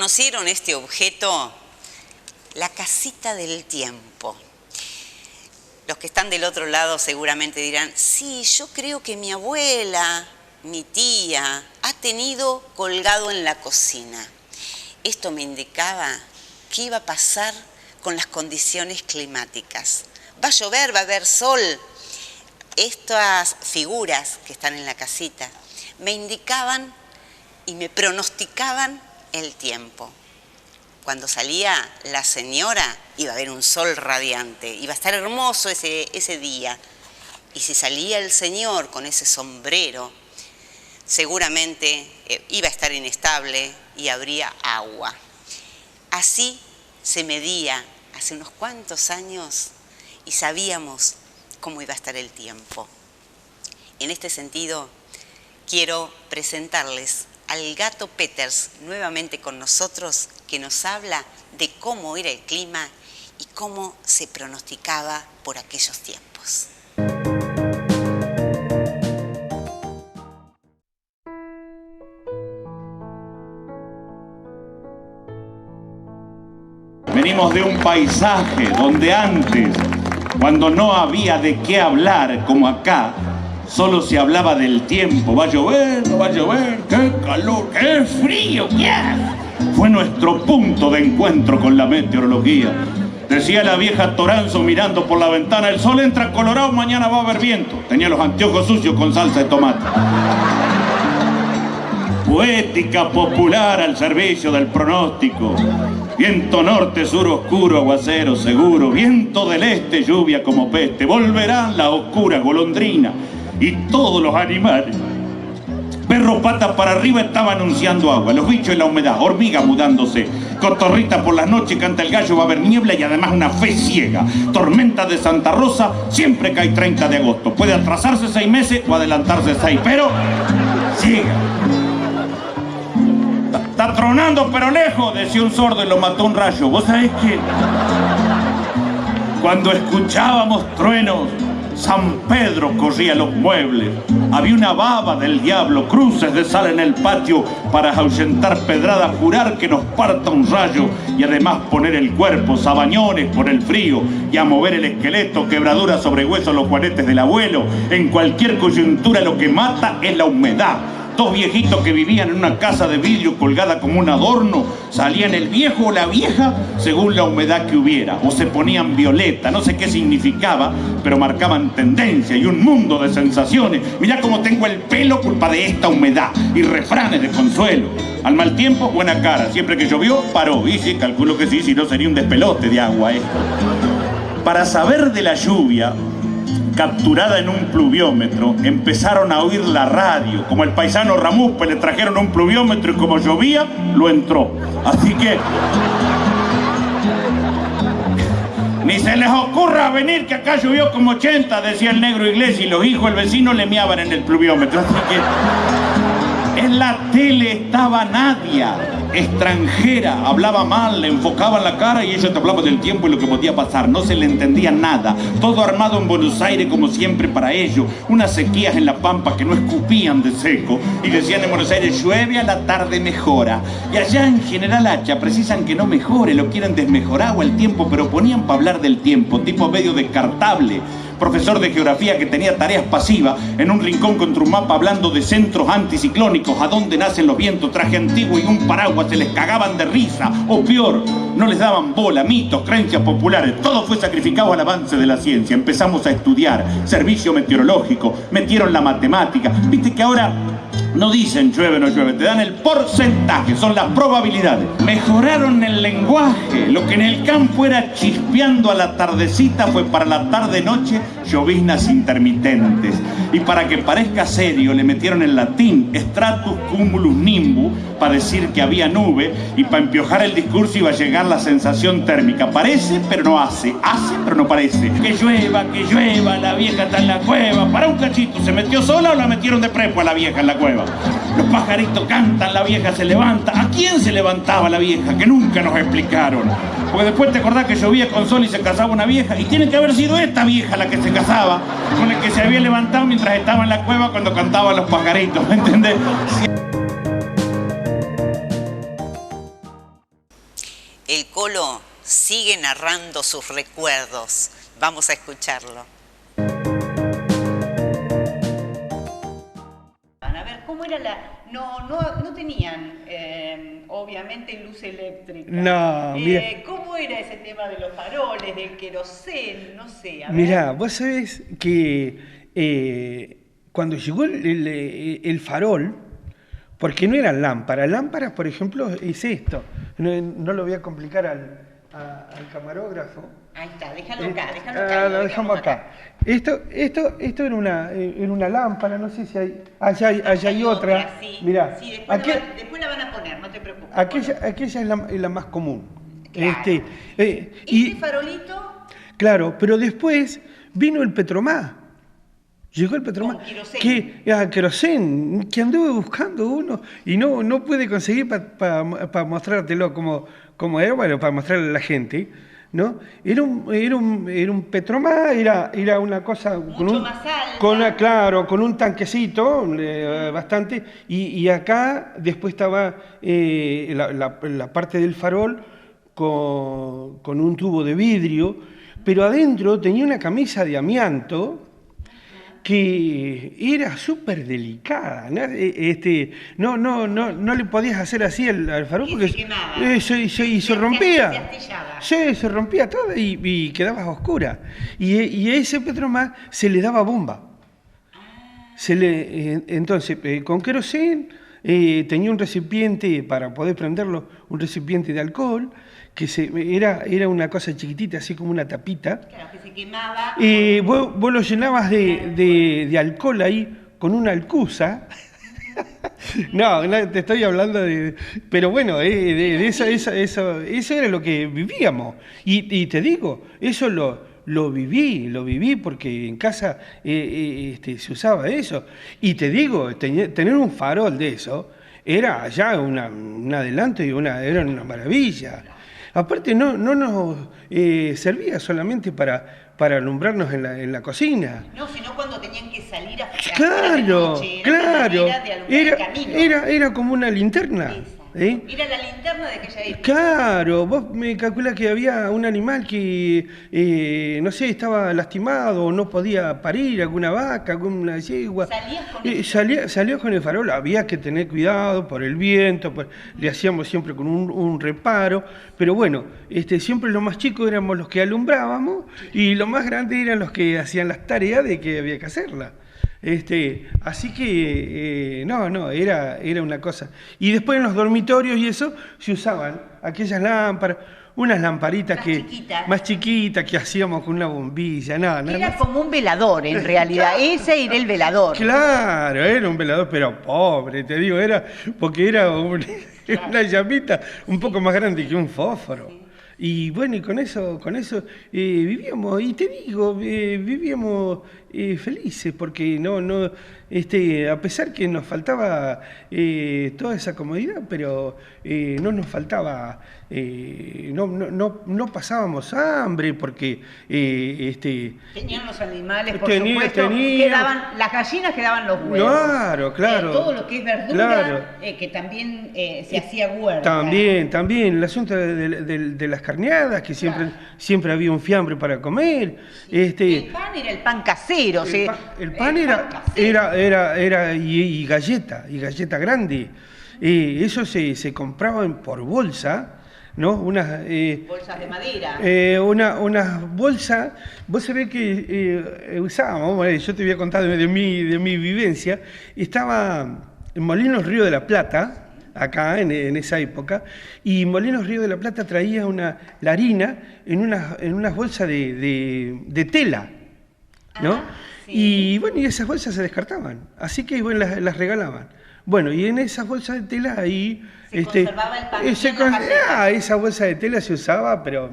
¿Conocieron este objeto? La casita del tiempo. Los que están del otro lado seguramente dirán, sí, yo creo que mi abuela, mi tía, ha tenido colgado en la cocina. Esto me indicaba qué iba a pasar con las condiciones climáticas. Va a llover, va a haber sol. Estas figuras que están en la casita me indicaban y me pronosticaban el tiempo. Cuando salía la señora, iba a haber un sol radiante, iba a estar hermoso ese día. Y si salía el señor con ese sombrero, seguramente iba a estar inestable y habría agua. Así se medía hace unos cuantos años y sabíamos cómo iba a estar el tiempo. En este sentido, quiero presentarles al Gato Peters, nuevamente con nosotros, que nos habla de cómo era el clima y cómo se pronosticaba por aquellos tiempos. Venimos de un paisaje donde antes, cuando no había de qué hablar como acá, solo se hablaba del tiempo. Va a llover, no va a llover, qué calor, qué frío, qué hace. Fue nuestro punto de encuentro con la meteorología. Decía la vieja Toranzo mirando por la ventana, el sol entra colorado, mañana va a haber viento. Tenía los anteojos sucios con salsa de tomate. Poética popular al servicio del pronóstico. Viento norte, sur oscuro, aguacero seguro. Viento del este, lluvia como peste. Volverán las oscuras golondrinas y todos los animales. Perro patas para arriba estaba anunciando agua. Los bichos en la humedad, hormigas mudándose. Cotorrita por las noches, canta el gallo, va a haber niebla y además una fe ciega. Tormenta de Santa Rosa, siempre cae 30 de agosto. Puede atrasarse 6 meses o adelantarse 6, pero ciega. Está tronando pero lejos, decía un sordo y lo mató un rayo. ¿Vos sabés que cuando escuchábamos truenos, San Pedro corría los muebles? Había una baba del diablo, cruces de sal en el patio para ahuyentar pedradas, jurar que nos parta un rayo y además poner el cuerpo, sabañones por el frío y a mover el esqueleto, quebraduras sobre huesos los juanetes del abuelo. En cualquier coyuntura lo que mata es la humedad. Dos viejitos que vivían en una casa de vidrio colgada como un adorno, salían el viejo o la vieja según la humedad que hubiera, o se ponían violeta, no sé qué significaba, pero marcaban tendencia y un mundo de sensaciones. Mirá cómo tengo el pelo, culpa de esta humedad, y refranes de consuelo. Al mal tiempo, buena cara, siempre que llovió, paró, y sí, calculo que sí, si no sería un despelote de agua esto. Para saber de la lluvia, capturada en un pluviómetro, empezaron a oír la radio. Como el paisano Ramuspe le trajeron un pluviómetro y como llovía, lo entró. Así que ni se les ocurra venir que acá llovió como 80, decía el negro Iglesias, y los hijos del vecino le meaban en el pluviómetro. Así que en la tele estaba Nadia, extranjera, hablaba mal, le enfocaban la cara y ella te hablaba del tiempo y lo que podía pasar. No se le entendía nada. Todo armado en Buenos Aires como siempre para ellos. Unas sequías en la Pampa que no escupían de seco. Y decían en Buenos Aires, llueve a la tarde mejora. Y allá en General Hacha precisan que no mejore, lo quieren desmejorado el tiempo, pero ponían para hablar del tiempo, tipo medio descartable. Profesor de geografía que tenía tareas pasivas en un rincón contra un mapa hablando de centros anticiclónicos, a dónde nacen los vientos, traje antiguo y un paraguas, se les cagaban de risa, o peor, no les daban bola, mitos, creencias populares, todo fue sacrificado al avance de la ciencia. Empezamos a estudiar, servicio meteorológico, metieron la matemática, viste que ahora no dicen llueve o no llueve, te dan el porcentaje, son las probabilidades. Mejoraron el lenguaje, lo que en el campo era chispeando a la tardecita fue para la tarde-noche lloviznas intermitentes. Y para que parezca serio le metieron en latín stratus cumulus nimbus para decir que había nube y para empiojar el discurso iba a llegar la sensación térmica. Parece pero no hace, hace pero no parece. Que llueva, la vieja está en la cueva. Para un cachito, ¿se metió sola o la metieron de prepo a la vieja en la cueva? Los pajaritos cantan, la vieja se levanta. ¿A quién se levantaba la vieja? Que nunca nos explicaron. Porque después te acordás que llovía con sol y se casaba una vieja. Y tiene que haber sido esta vieja la que se casaba con el que se había levantado mientras estaba en la cueva cuando cantaban los pajaritos, ¿me entendés? Colo sigue narrando sus recuerdos. Vamos a escucharlo. A ver, ¿cómo era no tenían, obviamente, luz eléctrica. No, mira. ¿Cómo era ese tema de los faroles, del querosén? No sé, a ver. Mirá, vos sabés que cuando llegó el farol, porque no eran lámparas, por ejemplo, es esto. No lo voy a complicar al camarógrafo. Ahí está, déjalo acá. Lo dejamos acá. Esto era una lámpara, no sé si hay. Allá hay otra. Sí, mirá, sí, después la van a poner, no te preocupes. Aquella es la más común. Claro. Y farolito. Claro, pero después vino el Petromás. Llegó el Petromás. Querosén, que anduve buscando uno y no pude conseguir para mostrártelo como era, bueno, para mostrarle a la gente, ¿no? Era un Petromás, era una cosa más alta. con un tanquecito bastante, y acá después estaba la parte del farol con un tubo de vidrio, pero adentro tenía una camisa de amianto que era súper delicada, ¿no? No le podías hacer así al farol porque se rompía. Se rompía todo y quedabas oscura. Y a ese Petromás se le daba bomba. Entonces, con querosén tenía un recipiente para poder prenderlo, un recipiente de alcohol, que era una cosa chiquitita, así como una tapita. Claro, que se quemaba. Vos lo llenabas de alcohol ahí con una alcusa. No, te estoy hablando de... Pero bueno, eso era lo que vivíamos. Y te digo, eso lo viví porque en casa se usaba eso. Y te digo, tener un farol de eso era ya un adelanto y era una maravilla. Aparte no nos servía solamente para alumbrarnos en la cocina. No, sino cuando tenían que salir a Claro, noche, claro. Era como una linterna. Era la linterna de aquella época. Claro, vos me calculás que había un animal que, no sé, estaba lastimado o no podía parir, alguna vaca, alguna yegua. Salías con el farol, había que tener cuidado por el viento, le hacíamos siempre con un reparo, pero bueno, siempre los más chicos éramos los que alumbrábamos y los más grandes eran los que hacían las tareas de que había que hacerlas. Así que, era una cosa. Y después en los dormitorios y eso se usaban aquellas lámparas, unas lamparitas más chiquitas que hacíamos con una bombilla. Era como un velador en realidad, ese era el velador. Claro, era un velador, pero pobre, te digo, porque era una llamita un poco más grande que un fósforo. Y bueno, y con eso vivíamos, y te digo, vivíamos felices, porque a pesar que nos faltaba toda esa comodidad, pero no nos faltaba, no pasábamos hambre, porque tenían los animales, por supuesto, las gallinas quedaban los huevos. Claro. Todo lo que es verdura, que también se hacía huerta. También, el asunto de las carneadas, que siempre había un fiambre para comer. El pan era el pan casero. El pan era y galleta grande. Eso se compraban por bolsa, ¿no? Bolsas de madera. Unas bolsas, vos sabés que usábamos, yo te voy a contar de mi vivencia, estaba en Molinos Río de la Plata, acá en esa época, y Molinos Río de la Plata traía la harina en unas bolsas de tela, ¿no? Sí. Y bueno, y esas bolsas se descartaban, así que bueno, las regalaban. Bueno, y en esas bolsas de tela ahí... conservaba el pan. Esa bolsa de tela se usaba, pero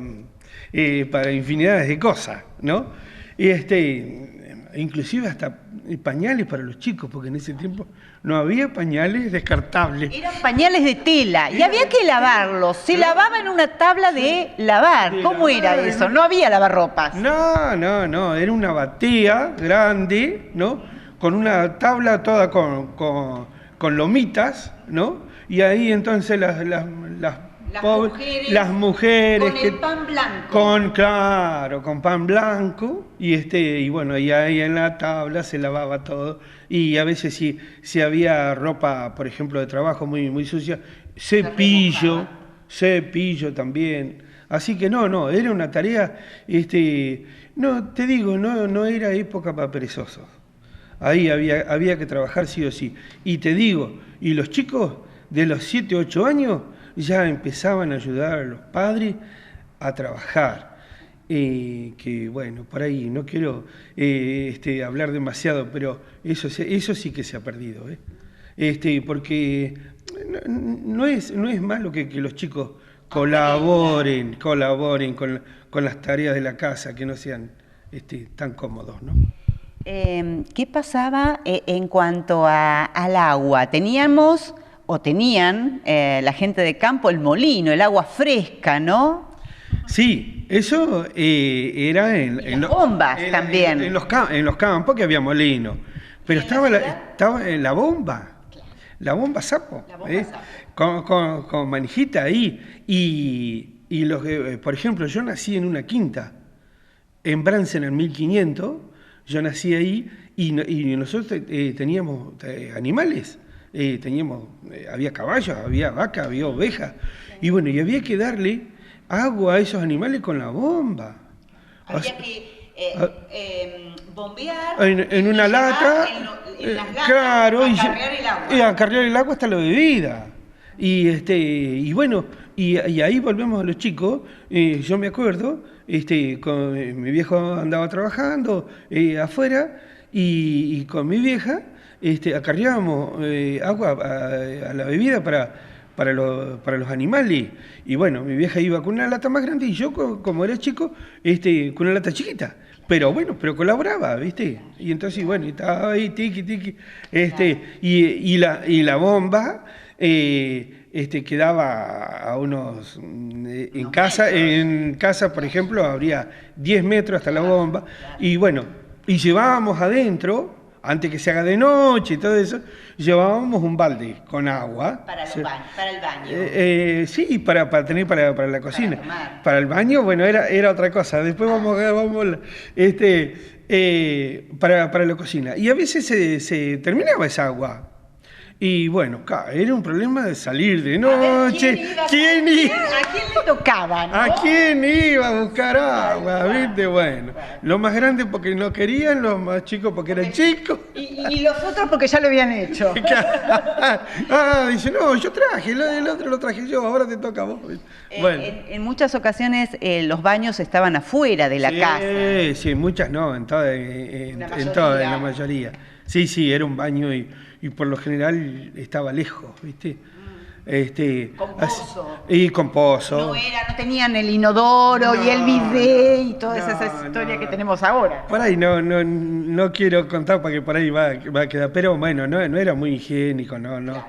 para infinidades de cosas, ¿no? Inclusive hasta pañales para los chicos, porque en ese tiempo no había pañales descartables. Eran pañales de tela y había que lavarlos. Se lavaba en una tabla de lavar. ¿Cómo era eso? No había lavarropas. No, era una batea grande, ¿no? Con una tabla toda con lomitas, ¿no? Y ahí entonces las las mujeres con el pan blanco. Con pan blanco, y bueno, y ahí en la tabla se lavaba todo, y a veces si había ropa, por ejemplo, de trabajo muy sucia, cepillo también. Así que no, era una tarea, no, te digo, no era época para perezosos. Ahí había que trabajar sí o sí. Y te digo, y los chicos de los 7, 8 años ya empezaban a ayudar a los padres a trabajar. Que bueno, por ahí no quiero hablar demasiado, pero eso sí que se ha perdido, porque no es malo que los chicos colaboren con las tareas de la casa, que no sean tan cómodos, ¿no? ¿Qué pasaba en cuanto al agua? Tenían la gente de campo el molino, el agua fresca, ¿no? Sí, eso era en las bombas también. En los campos que había molino. Pero estaba en la bomba sapo. Con manijita ahí. Y por ejemplo, yo nací en una quinta, en Bransen en 1500. Yo nací ahí y nosotros teníamos animales, había caballos, había vacas, había ovejas, y bueno, y había que darle agua a esos animales con la bomba. Había que bombear en una lata, en las latas, claro, acarrear el agua. Y acarrear el agua hasta la bebida. Y bueno, y ahí volvemos a los chicos. Yo me acuerdo, mi viejo andaba trabajando afuera, y con mi vieja acarreábamos agua a la bebida para los animales. Y bueno, mi vieja iba con una lata más grande y yo, como era chico, con una lata chiquita. Pero bueno, colaboraba, ¿viste? Y entonces, bueno, y estaba ahí, tiqui, y la bomba quedaba a unos... En casa, por ejemplo, habría 10 metros hasta la bomba, y bueno, y llevábamos adentro, antes que se haga de noche y todo eso, llevábamos un balde con agua. Para el baño. Sí, para tener para la cocina. Para el baño, bueno, era otra cosa. Después para la cocina. Y a veces se terminaba esa agua. Y bueno, era un problema de salir de noche. ¿A quién le tocaba, no? ¿A quién iba a buscar agua? ¿Viste? Bueno, los más grandes porque no querían, los más chicos porque eran chicos. Y los otros porque ya lo habían hecho. Dice, no, yo traje, el otro lo traje yo, ahora te toca a vos. Bueno. En muchas ocasiones los baños estaban afuera de la casa. Sí, muchas no, en la mayoría. Sí, era un baño y por lo general estaba lejos, ¿viste? Con pozo. Y con pozo. No tenían el inodoro y el bidet y toda esa historia que tenemos ahora. Por ahí no quiero contar porque por ahí va a quedar, pero bueno, no era muy higiénico, no. Claro,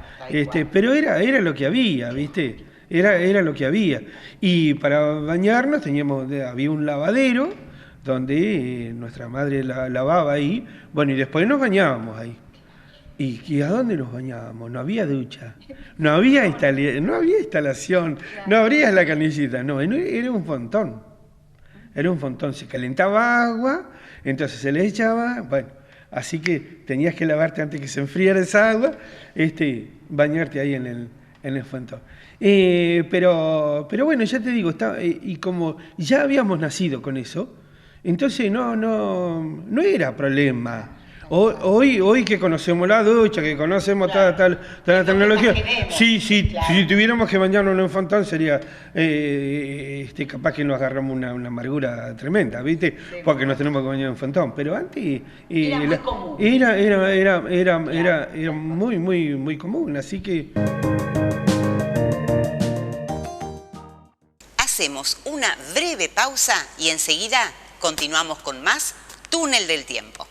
pero era lo que había, ¿viste? Era lo que había. Y para bañarnos había un lavadero donde nuestra madre lavaba ahí, bueno, y después nos bañábamos ahí. ¿Y a dónde nos bañábamos? No había ducha, no había instalación, no abrías la canillita, no, era un fontón. Se calentaba agua, entonces se le echaba, bueno, así que tenías que lavarte antes que se enfriara esa agua, bañarte ahí en el fontón. Pero bueno, ya te digo, y como ya habíamos nacido con eso, entonces no era problema. Hoy que conocemos la ducha, que conocemos toda la tecnología, si tuviéramos que bañarnos en un fontón sería capaz que nos agarramos una amargura tremenda, ¿viste? Porque nos tenemos que bañar en un fontón. Pero antes era muy común, así que... Hacemos una breve pausa y enseguida continuamos con más Túnel del Tiempo.